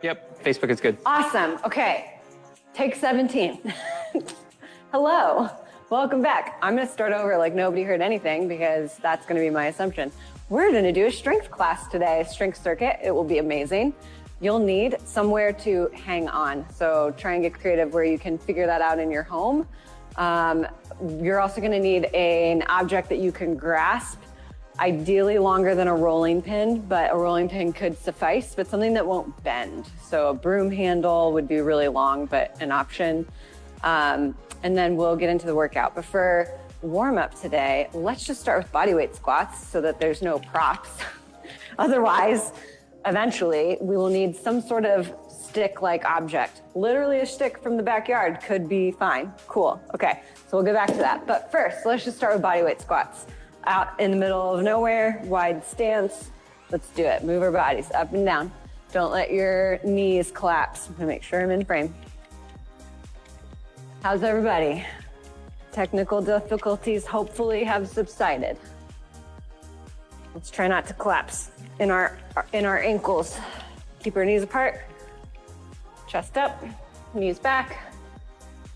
Yep, Facebook is good. Awesome. Okay, take 17. Hello, welcome back. I'm gonna start over like nobody heard anything because that's gonna be my assumption. We're gonna do a strength class today, strength circuit. It will be amazing. You'll need somewhere to hang on. So try and get creative where you can figure that out in your home. You're also gonna need an object that you can grasp, ideally longer than a rolling pin, but a rolling pin could suffice, but something that won't bend. So a broom handle would be really long, but an option. And then we'll get into the workout. But for warm up today, let's just start with bodyweight squats so that there's no props. Otherwise, eventually we will need some sort of stick-like object. Literally a stick from the backyard could be fine. Cool, okay, so we'll get back to that. But first, let's just start with bodyweight squats. Out in the middle of nowhere, wide stance. Let's do it. Move our bodies up and down. Don't let your knees collapse. I'm gonna make sure I'm in frame. How's everybody? Technical difficulties hopefully have subsided. Let's try not to collapse in our ankles. Keep our knees apart. Chest up, knees back,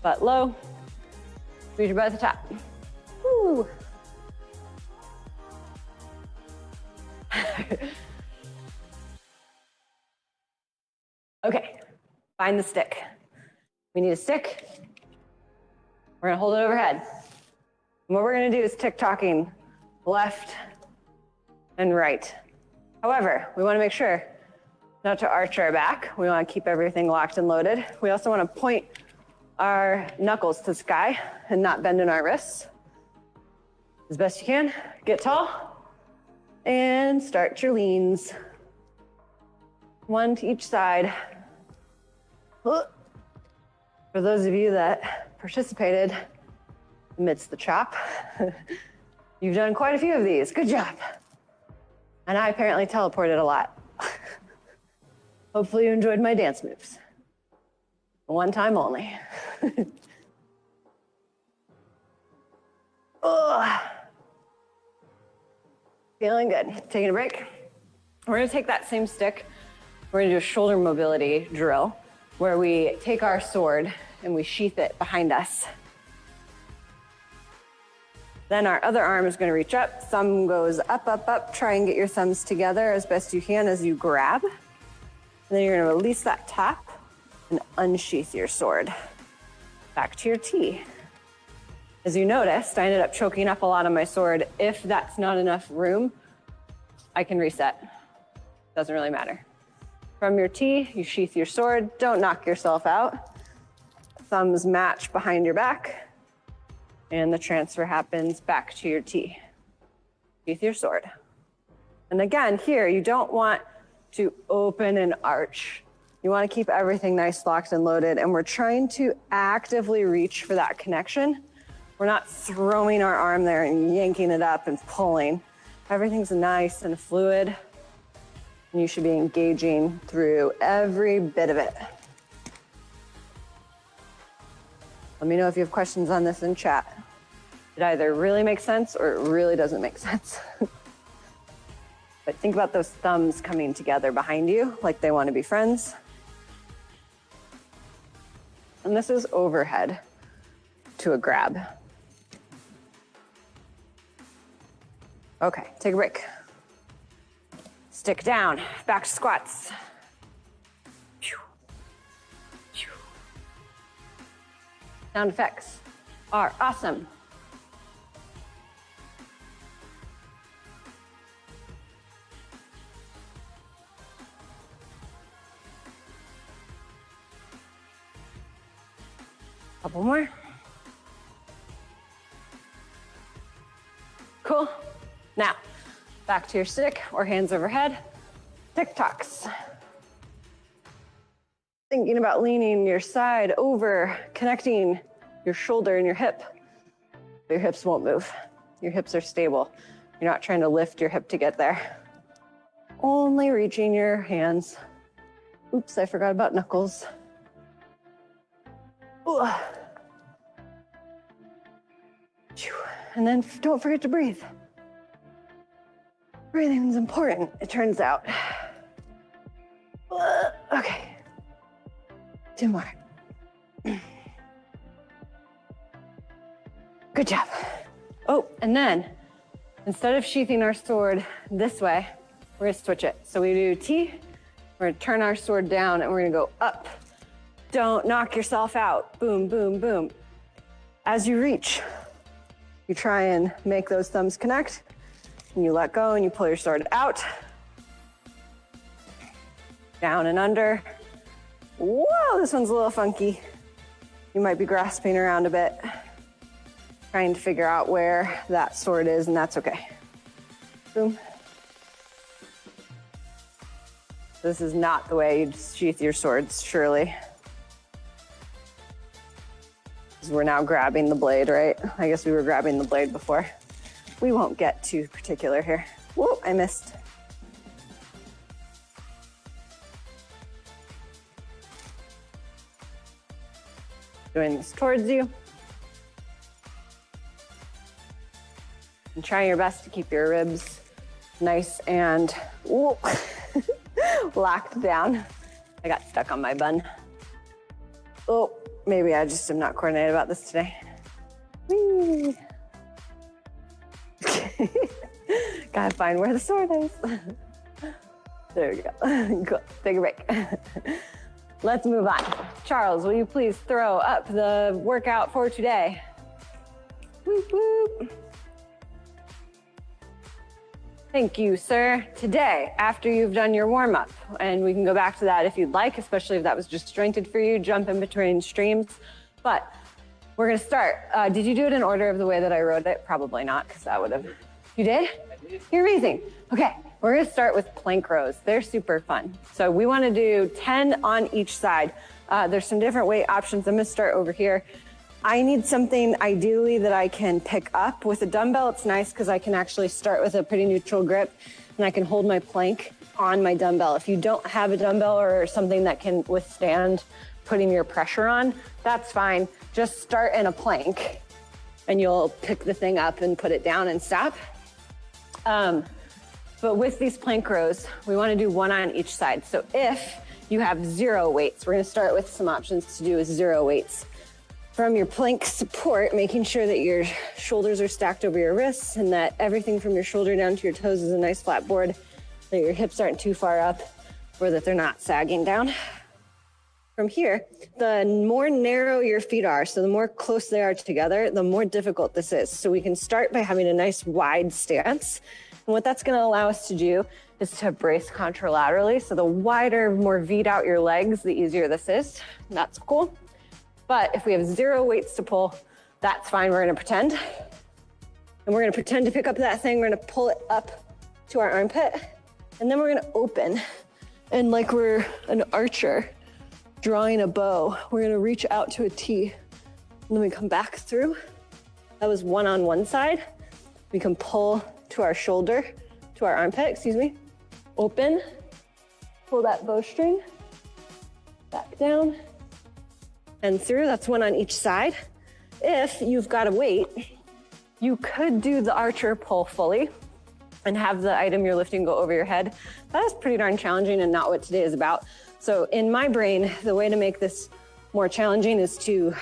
butt low. Squeeze your butt at the top. Woo. Okay, find the stick. We need a stick. We're gonna hold it overhead. And what we're gonna do is tick-tocking left and right. However, we wanna make sure not to arch our back. We wanna keep everything locked and loaded. We also wanna point our knuckles to the sky and not bend in our wrists. As best you can, get tall and start your leans. One to each side. For those of you that participated amidst the chop, you've done quite a few of these. Good job. And I apparently teleported a lot. Hopefully you enjoyed my dance moves. One time only. Feeling good. Taking a break. We're gonna take that same stick. We're gonna do a shoulder mobility drill where we take our sword and we sheath it behind us. Then our other arm is gonna reach up. Thumb goes up, up, up. Try and get your thumbs together as best you can as you grab. And then you're gonna release that tap and unsheath your sword. Back to your T. As you noticed, I ended up choking up a lot on my sword. If that's not enough room, I can reset. Doesn't really matter. From your T, you sheath your sword. Don't knock yourself out. Thumbs match behind your back. And the transfer happens back to your T. Sheath your sword. And again, here, you don't want to open and arch. You want to keep everything nice, locked, and loaded. And we're trying to actively reach for that connection. We're not throwing our arm there and yanking it up and pulling. Everything's nice and fluid. And you should be engaging through every bit of it. Let me know if you have questions on this in chat. It either really makes sense or it really doesn't make sense. But think about those thumbs coming together behind you like they want to be friends. And this is overhead to a grab. Okay, take a break. Stick down, back to squats. Sound effects are awesome. Couple more. Cool. Now, back to your stick or hands overhead. Tic Tocs. Thinking about leaning your side over, connecting your shoulder and your hip. Your hips won't move. Your hips are stable. You're not trying to lift your hip to get there. Only reaching your hands. Oops, I forgot about knuckles. Ooh. And then don't forget to breathe. Breathing is important, it turns out. Okay, 2 more. Good job. Oh, and then instead of sheathing our sword this way, we're gonna switch it. So we do T, we're gonna turn our sword down and we're gonna go up. Don't knock yourself out. Boom, boom, boom. As you reach, you try and make those thumbs connect and you let go and you pull your sword out. Down and under. Whoa, this one's a little funky. You might be grasping around a bit, trying to figure out where that sword is, and that's okay. Boom. This is not the way you sheath your swords, surely. Because we're now grabbing the blade, right? I guess we were grabbing the blade before. We won't get too particular here. Whoa, I missed. Doing this towards you. And trying your best to keep your ribs nice and whoa, locked down. I got stuck on my bun. Oh, maybe I just am not coordinated about this today. Whee. Gotta find where the sword is. There we go. Cool. Take a break. Let's move on. Charles, will you please throw up the workout for today? Whoop, whoop. Thank you, sir. Today, after you've done your warm-up, and we can go back to that if you'd like, especially if that was disjointed for you, jump in between streams. But we're gonna start. Did you do it in order of the way that I wrote it? Probably not, because that would have. You did? I did. You're amazing. Okay, we're gonna start with plank rows. They're super fun. So we wanna do 10 on each side. There's some different weight options. I'm gonna start over here. I need something ideally that I can pick up. With a dumbbell, it's nice because I can actually start with a pretty neutral grip and I can hold my plank on my dumbbell. If you don't have a dumbbell or something that can withstand putting your pressure on, that's fine. Just start in a plank and you'll pick the thing up and put it down and stop. But with these plank rows, we want to do 1 on each side. So if you have 0 weights, we're going to start with some options to do with 0 weights. From your plank support, making sure that your shoulders are stacked over your wrists and that everything from your shoulder down to your toes is a nice flat board, that your hips aren't too far up or that they're not sagging down. From here, the more narrow your feet are, so the more close they are together, the more difficult this is. So we can start by having a nice wide stance. And what that's gonna allow us to do is to brace contralaterally. So the wider, more V'd out your legs, the easier this is. That's cool. But if we have 0 weights to pull, that's fine. We're gonna pretend. And we're gonna pretend to pick up that thing. We're gonna pull it up to our armpit. And then we're gonna open. And like we're an archer drawing a bow, we're gonna reach out to a T. And then we come back through. That was 1 on one side. We can pull to our shoulder, to our armpit, excuse me. Open, pull that bowstring, back down, and through. That's 1 on each side. If you've got a weight, you could do the archer pull fully and have the item you're lifting go over your head. That is pretty darn challenging and not what today is about. So in my brain, the way to make this more challenging is to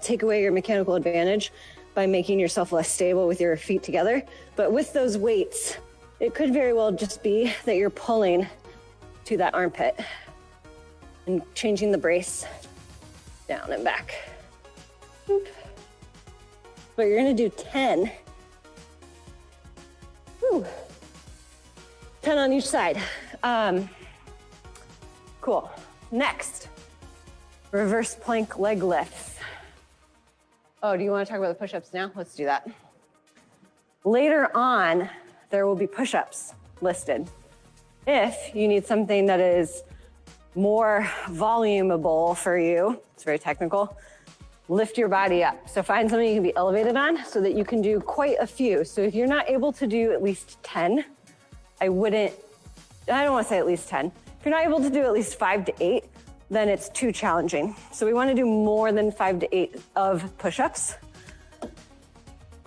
take away your mechanical advantage by making yourself less stable with your feet together. But with those weights, it could very well just be that you're pulling to that armpit and changing the brace down and back. Boop. But you're gonna do 10. Woo. 10 on each side. Cool. Next, reverse plank leg lifts. Oh, do you want to talk about the push-ups now? Let's do that. Later on, there will be push-ups listed. If you need something that is more volumeable for you, it's very technical, lift your body up. So find something you can be elevated on so that you can do quite a few. So if you're not able to do at least 10, I don't want to say at least 10. If you're not able to do at least 5 to 8, then it's too challenging. So we want to do more than 5 to 8 of push-ups,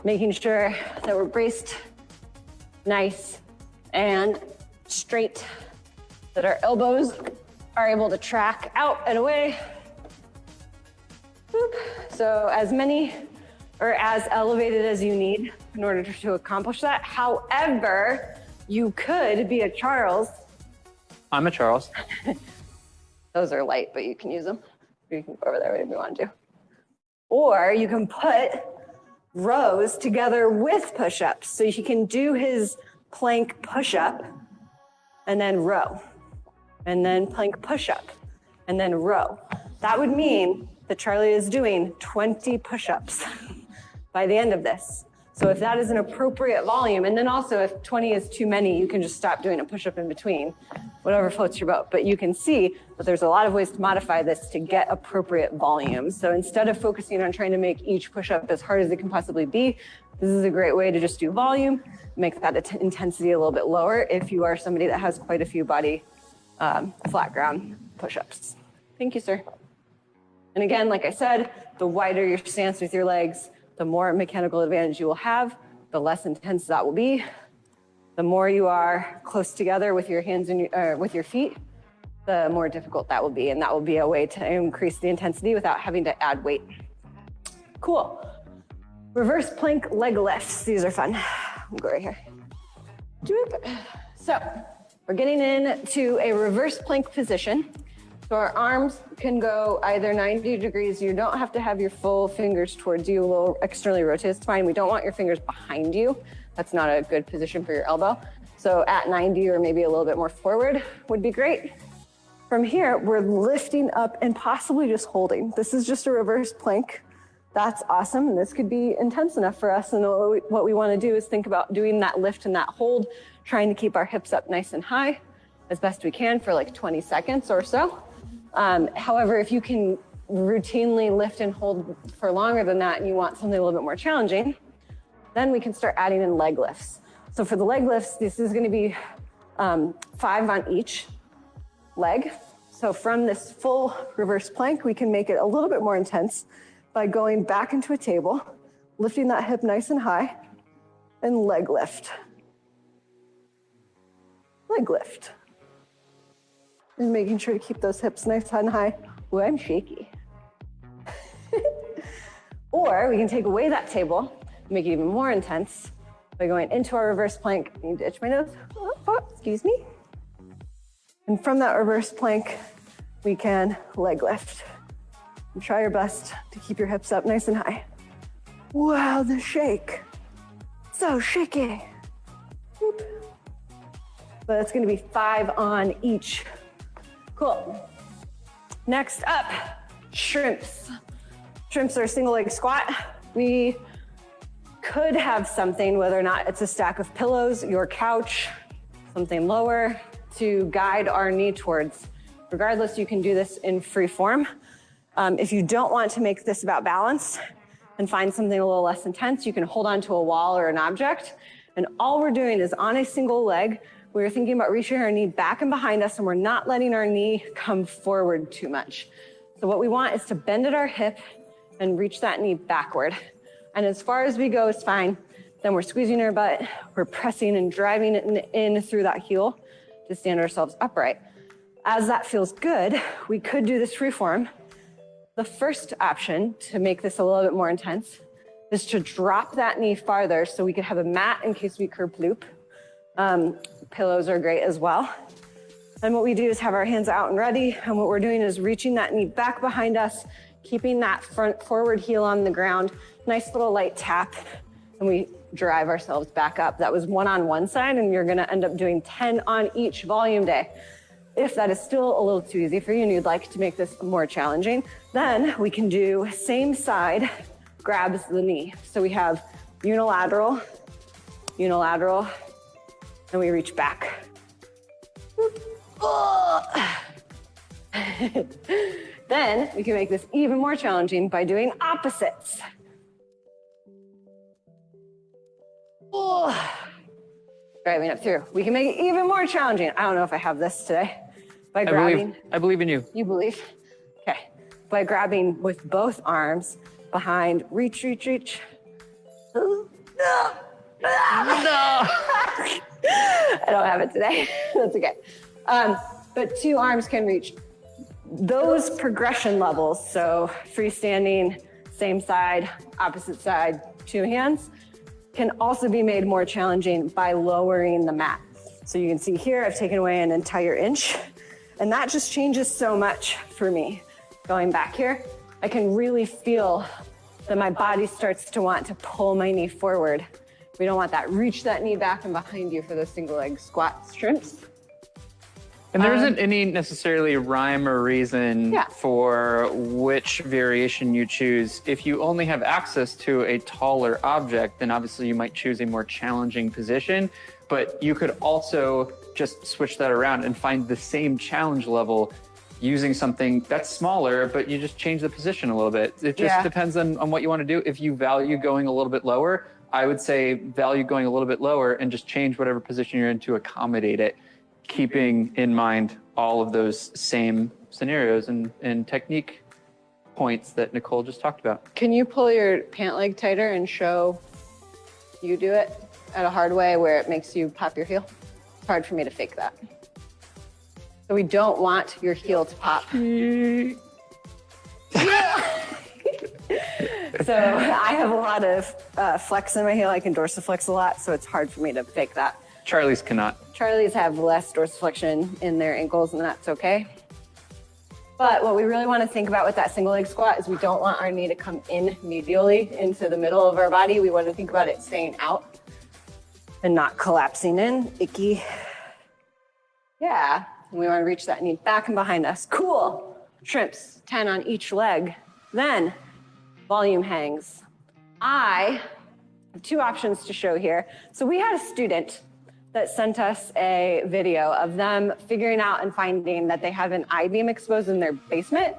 making sure that we're braced nice and straight, that our elbows are able to track out and away. So as many or as elevated as you need in order to accomplish that. However, you could be a Charles. I'm a Charles. Those are light, but you can use them. You can go over there if you want to. Or you can put rows together with push-ups. So he can do his plank push-up and then row, and then plank push-up and then row. That would mean that Charlie is doing 20 push-ups by the end of this. So if that is an appropriate volume, and then also if 20 is too many, you can just stop doing a push-up in between, whatever floats your boat. But you can see that there's a lot of ways to modify this to get appropriate volume. So instead of focusing on trying to make each push-up as hard as it can possibly be, this is a great way to just do volume, make that intensity a little bit lower if you are somebody that has quite a few body flat ground push-ups. Thank you, sir. And again, like I said, the wider your stance with your legs, the more mechanical advantage you will have, the less intense that will be. The more you are close together with your hands and with your feet, the more difficult that will be. And that will be a way to increase the intensity without having to add weight. Cool. Reverse plank leg lifts. These are fun. I'll go right here. So we're getting into a reverse plank position. So our arms can go either 90 degrees. You don't have to have your full fingers towards you. A little externally rotate is fine. We don't want your fingers behind you. That's not a good position for your elbow. So at 90 or maybe a little bit more forward would be great. From here, we're lifting up and possibly just holding. This is just a reverse plank. That's awesome. And this could be intense enough for us. And what we want to do is think about doing that lift and that hold, trying to keep our hips up nice and high as best we can for like 20 seconds or so. However, if you can routinely lift and hold for longer than that and you want something a little bit more challenging, then we can start adding in leg lifts. So for the leg lifts, this is going to be 5 on each leg. So from this full reverse plank, we can make it a little bit more intense by going back into a table, lifting that hip nice and high, and leg lift. Leg lift. And making sure to keep those hips nice and high. Ooh, I'm shaky. Or we can take away that table, make it even more intense by going into our reverse plank. I need to itch my nose. Oh, excuse me. And from that reverse plank, we can leg lift. And try your best to keep your hips up nice and high. Wow, the shake. So shaky. Whoop. But it's gonna be 5 on each. Cool. Next up, shrimps. Shrimps are a single leg squat. We could have something, whether or not it's a stack of pillows, your couch, something lower to guide our knee towards. Regardless, you can do this in free form. If you don't want to make this about balance and find something a little less intense, you can hold onto a wall or an object. And all we're doing is on a single leg, we're thinking about reaching our knee back and behind us, and we're not letting our knee come forward too much. So what we want is to bend at our hip and reach that knee backward. And as far as we go is fine. Then we're squeezing our butt, we're pressing and driving it in through that heel to stand ourselves upright. As that feels good, we could do this free form. The first option to make this a little bit more intense is to drop that knee farther so we could have a mat in case we kerploop. Pillows are great as well. And what we do is have our hands out and ready. And what we're doing is reaching that knee back behind us, keeping that front forward heel on the ground. Nice little light tap. And we drive ourselves back up. That was 1 on one side, and you're gonna end up doing 10 on each volume day. If that is still a little too easy for you and you'd like to make this more challenging, then we can do same side grabs the knee. So we have unilateral, unilateral, and we reach back. Then we can make this even more challenging by doing opposites. Driving up through. We can make it even more challenging. I don't know if I have this today. By grabbing. I believe in you. You believe? Okay. By grabbing with both arms behind, reach, reach, reach. No. I don't have it today. That's okay. But 2 arms can reach those progression levels. So freestanding, same side, opposite side, 2 hands, can also be made more challenging by lowering the mat. So you can see here, I've taken away an entire inch, and that just changes so much for me. Going back here, I can really feel that my body starts to want to pull my knee forward. We don't want that. Reach that knee back and behind you for those single leg squats, shrimps. And there isn't any necessarily rhyme or reason for which variation you choose. If you only have access to a taller object, then obviously you might choose a more challenging position, but you could also just switch that around and find the same challenge level using something that's smaller, but you just change the position a little bit. It just depends on what you want to do. If you value going a little bit lower, I would say value going a little bit lower and just change whatever position you're in to accommodate it, keeping in mind all of those same scenarios and technique points that Nicole just talked about. Can you pull your pant leg tighter and show you do it at a hard way where it makes you pop your heel? It's hard for me to fake that. So we don't want your heel to pop. So I have a lot of flex in my heel. I can dorsiflex a lot, so it's hard for me to fake that. Charlie's cannot. Charlie's have less dorsiflexion in their ankles, and that's okay. But what we really want to think about with that single leg squat is we don't want our knee to come in medially into the middle of our body. We want to think about it staying out and not collapsing in. Icky. Yeah. And we want to reach that knee back and behind us. Cool. Shrimps, 10 on each leg. Then volume hangs. I have 2 options to show here. So we had a student that sent us a video of them figuring out and finding that they have an I-beam exposed in their basement.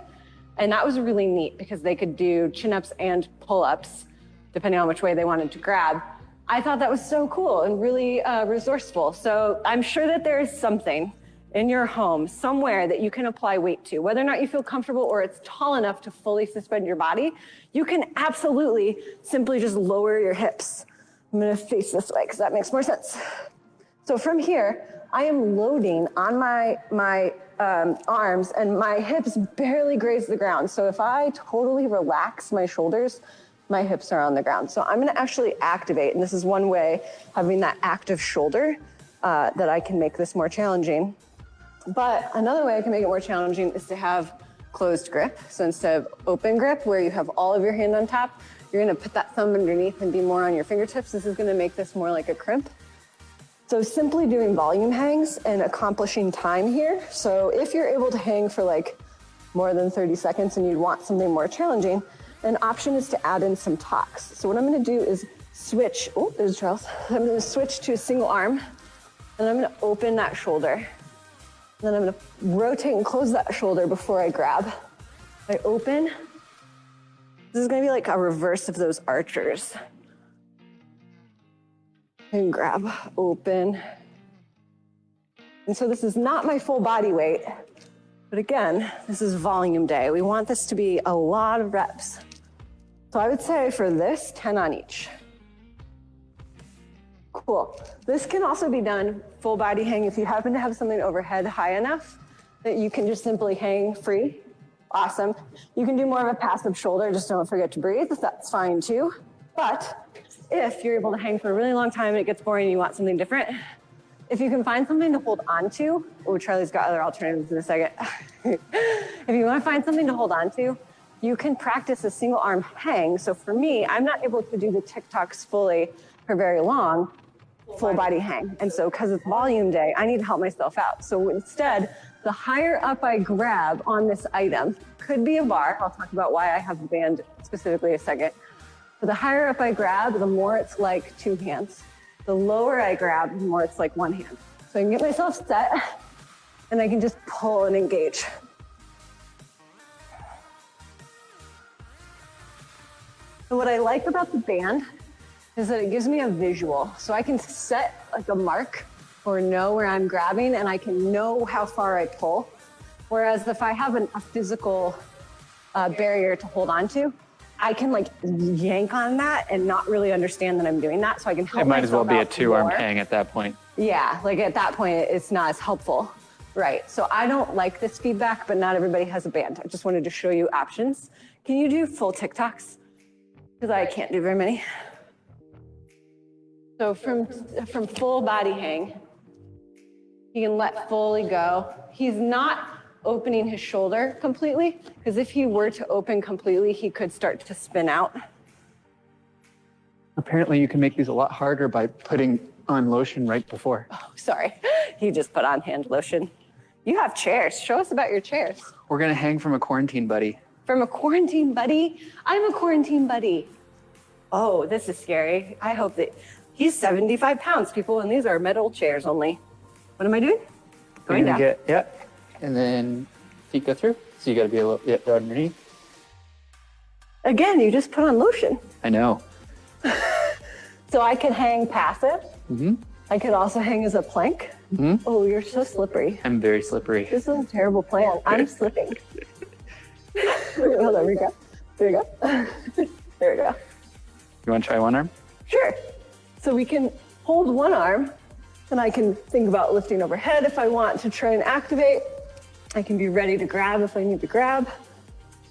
And that was really neat because they could do chin-ups and pull-ups, depending on which way they wanted to grab. I thought that was so cool and really resourceful. So I'm sure that there is something in your home somewhere that you can apply weight to, whether or not you feel comfortable or it's tall enough to fully suspend your body. You can absolutely simply just lower your hips. I'm gonna face this way because that makes more sense. So from here, I am loading on my arms and my hips barely graze the ground. So if I totally relax my shoulders, my hips are on the ground. So I'm gonna actually activate, and this is one way, having that active shoulder, that I can make this more challenging. But another way I can make it more challenging is to have closed grip. So instead of open grip, where you have all of your hand on top, you're gonna put that thumb underneath and be more on your fingertips. This is gonna make this more like a crimp. So simply doing volume hangs and accomplishing time here. So if you're able to hang for like more than 30 seconds and you want something more challenging, an option is to add in some Tocs. So what I'm gonna do is switch, oh, there's Charles. I'm gonna switch to a single arm and I'm gonna open that shoulder. And then I'm gonna rotate and close that shoulder before I grab. I open. This is gonna be like a reverse of those archers. And grab, open. And so this is not my full body weight, but again, this is volume day. We want this to be a lot of reps. So I would say for this, 10 on each. Cool. This can also be done full body hang if you happen to have something overhead high enough that you can just simply hang free. Awesome. You can do more of a passive shoulder, just don't forget to breathe. That's fine too. But if you're able to hang for a really long time and it gets boring and you want something different, if you can find something to hold on to, oh, Charlie's got other alternatives in a second. If you want to find something to hold on to, you can practice a single arm hang. So for me, I'm not able to do the Tic Tocs fully for very long, full body hang. And so because it's volume day, I need to help myself out. So instead, the higher up I grab on this item, could be a bar. I'll talk about why I have the band specifically in a second. But the higher up I grab, the more it's like 2 hands. The lower I grab, the more it's like 1 hand. So I can get myself set and I can just pull and engage. So what I like about the band is that it gives me a visual. So I can set like a mark or know where I'm grabbing and I can know how far I pull. Whereas if I have a physical barrier to hold on to, I can like yank on that and not really understand that I'm doing that. So I can help myself out. It might as well be a 2-arm hang at that point. Yeah, like at that point, it's not as helpful. Right, so I don't like this feedback, but not everybody has a band. I just wanted to show you options. Can you do full Tic Tocs? because I can't do very many. So from full body hang, he can let fully go. He's not opening his shoulder completely, because if he were to open completely, he could start to spin out. Apparently you can make these a lot harder by putting on lotion right before. Oh, sorry. He just put on hand lotion. You have chairs. Show us about your chairs. We're gonna hang from a quarantine buddy. From a quarantine buddy? I'm a quarantine buddy. Oh, this is scary. I hope that he's 75 pounds, people, and these are metal chairs only. What am I doing? Going down. Yep. And then feet go through. So you gotta be a little bit underneath. Again, you just put on lotion. I know. So I can hang passive. Mm-hmm. I could also hang as a plank. Mm-hmm. Oh, you're so slippery. I'm very slippery. This is a terrible plan. I'm slipping. Hold on, there we go. There we go. There we go. You wanna try one arm? Sure. So we can hold one arm, and I can think about lifting overhead if I want to try and activate. I can be ready to grab if I need to grab.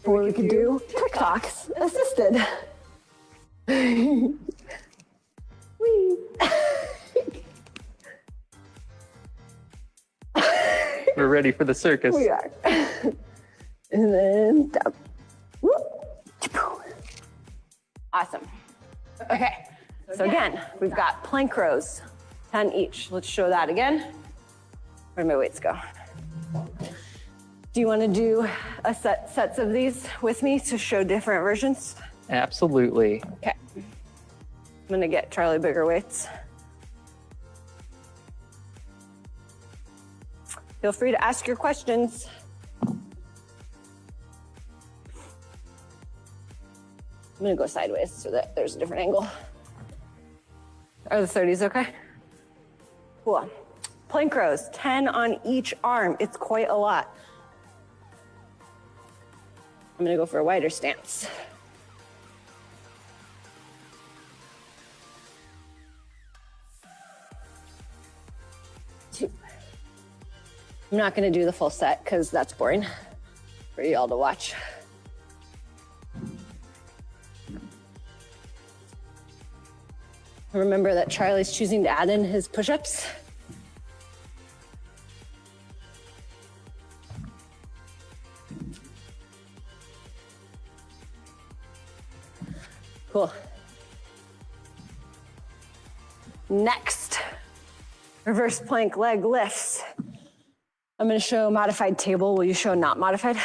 Or we could do Tic Tocs assisted. Whee. We're ready for the circus. We are. And then down. Awesome. Okay. So again, we've got plank rows, 10 each. Let's show that again. Where do my weights go? Do you want to do sets of these with me to show different versions? Absolutely. Okay. I'm gonna get Charlie bigger weights. Feel free to ask your questions. I'm gonna go sideways so that there's a different angle. Are the 30s okay? Cool. Plank rows, 10 on each arm. It's quite a lot. I'm gonna go for a wider stance. Two. I'm not gonna do the full set because that's boring for y'all to watch. Remember that Charlie's choosing to add in his push-ups. Cool. Next, reverse plank leg lifts. I'm gonna show modified table. Will you show not modified?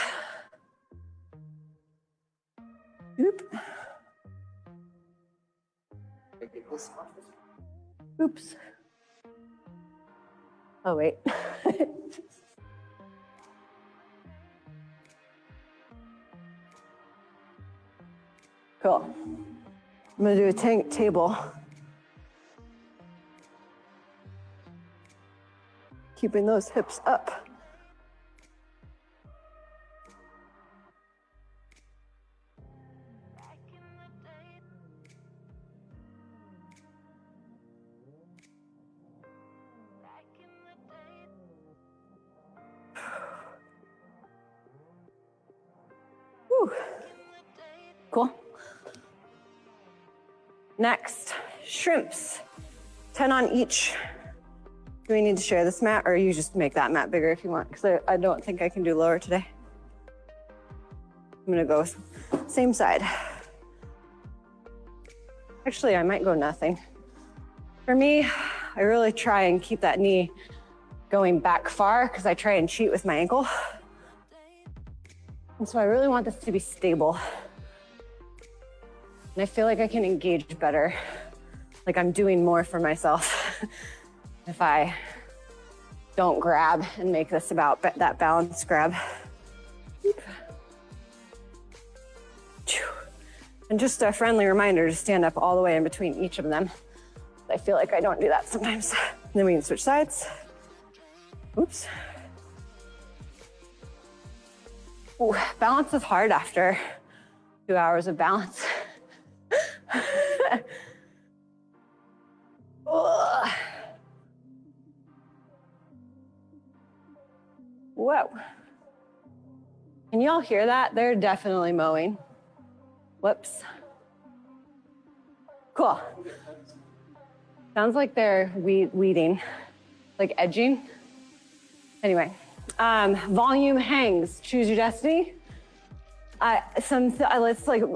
Oop. Oops. Oh, wait. Cool. I'm gonna do a tank table. Keeping those hips up. Whew. Cool. Next, shrimps, 10 on each. Do we need to share this mat, or you just make that mat bigger if you want? Because I don't think I can do lower today. I'm gonna go same side. Actually, I might go nothing. For me, I really try and keep that knee going back far because I try and cheat with my ankle. And so I really want this to be stable. And I feel like I can engage better, like I'm doing more for myself if I don't grab and make this about that balance grab. And just a friendly reminder to stand up all the way in between each of them. I feel like I don't do that sometimes. And then we can switch sides. Oops. Ooh, balance is hard after 2 hours of balance. Whoa. Can y'all hear that? They're definitely mowing. Whoops. Cool. Sounds like they're weeding, like edging. Anyway, volume hangs, choose your destiny.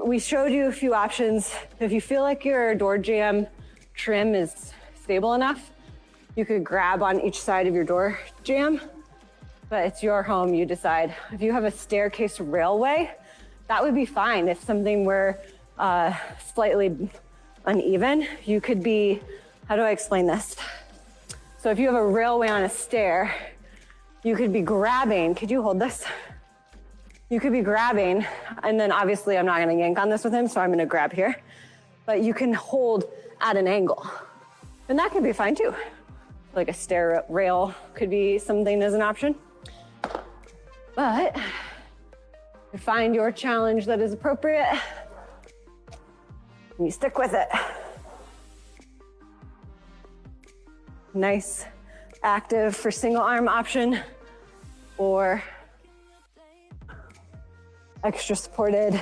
We showed you a few options. If you feel like your door jamb trim is stable enough, you could grab on each side of your door jamb, but it's your home, you decide. If you have a staircase railway, that would be fine. If something were slightly uneven, you could be, how do I explain this? So if you have a railway on a stair, you could be grabbing, could you hold this? You could be grabbing, and then obviously I'm not gonna yank on this with him, so I'm gonna grab here. But you can hold at an angle. And that could be fine too. Like a stair rail could be something as an option. But you find your challenge that is appropriate, and you stick with it. Nice, active for single arm option, or extra supported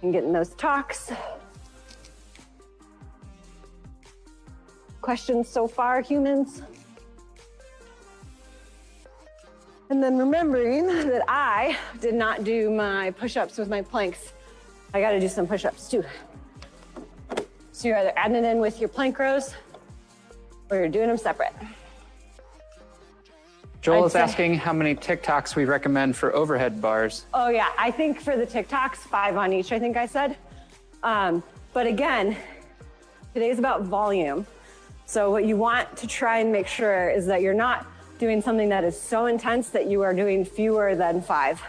and getting those talks. Questions so far, humans? And then remembering that I did not do my push-ups with my planks. I gotta do some push-ups too. So you're either adding it in with your plank rows or you're doing them separate. Joel is asking how many Tic Tocs we recommend for overhead bars. Oh yeah, I think for the Tic Tocs, 5 on each, I think I said. But again, today's about volume. So what you want to try and make sure is that you're not doing something that is so intense that you are doing fewer than 5.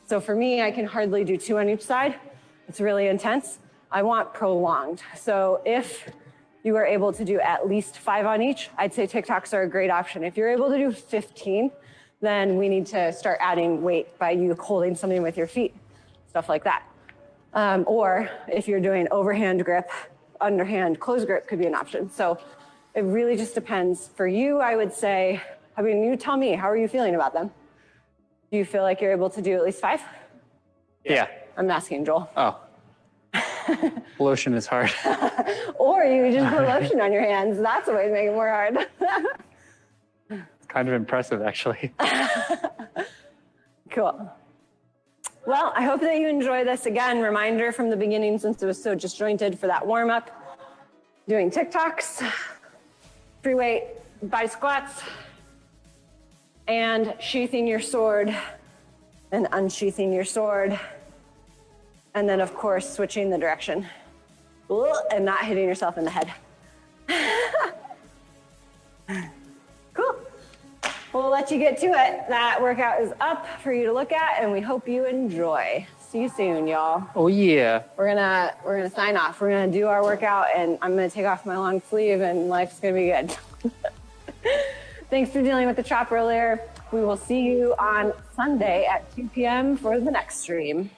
So for me, I can hardly do 2 on each side. It's really intense. I want prolonged. So if you are able to do at least 5 on each, I'd say Tic Tocs are a great option. If you're able to do 15, then we need to start adding weight by you holding something with your feet, stuff like that. Or if you're doing overhand grip, underhand close grip could be an option. So it really just depends. For you, I would say, I mean, you tell me, how are you feeling about them? Do you feel like you're able to do at least 5? Yeah. I'm asking Joel. Oh. Lotion is hard. Or you could just put lotion on your hands. That's a way to make it more hard. It's kind of impressive, actually. Cool. Well, I hope that you enjoy this. Again, reminder from the beginning, since it was so disjointed, for that warm up, doing Tic Tocs, free weight body squats, and sheathing your sword and unsheathing your sword. And then, of course, switching the direction and not hitting yourself in the head. Cool. We'll let you get to it. That workout is up for you to look at, and we hope you enjoy. See you soon, y'all. Oh, yeah. We're gonna sign off. We're gonna do our workout, and I'm gonna take off my long sleeve, and life's gonna be good. Thanks for dealing with the chop earlier. We will see you on Sunday at 2 p.m. for the next stream.